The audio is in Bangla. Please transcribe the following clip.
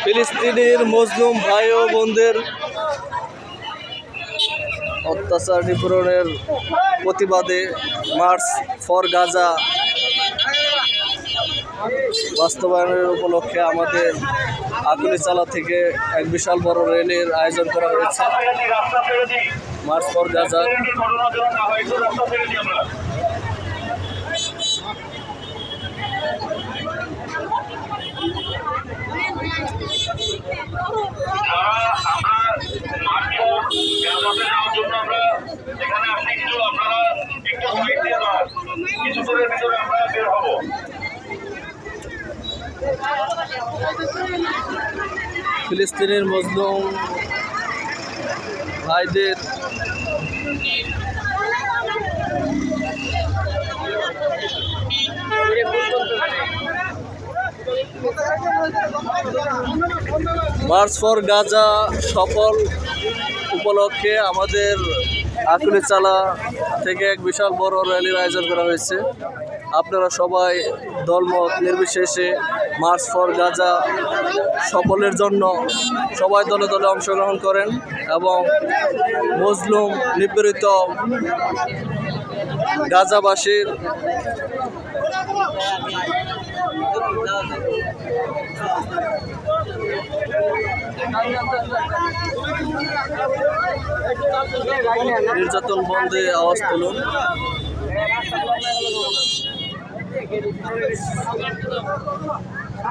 ফিলিস্তিনের মজলুম ভাই ও বোনদের অত্যাচার নিপীড়নের প্রতিবাদে মার্চ ফর গাজা বাস্তবায়নের উপলক্ষে আমাদের আকুলিচালা থেকে এক বিশাল বড় র্যালির আয়োজন করা হয়েছে। মার্চ ফর গাজা ফিলিস্তিনের মজলুম ভাইদের মার্চ ফর গাজা সফল উপলক্ষে আমাদের আকুলিচালা থেকে এক বিশাল বড় র্যালির আয়োজন করা হয়েছে। আপনারা সবাই দলমত নির্বিশেষে মার্চ ফর গাজা সফলের জন্য সবাই দলে দলে অংশগ্রহণ করেন এবং মজলুম নিপীড়িত গাজাবাসীর নির্যাতন বন্ধে আওয়াজ তুলুন।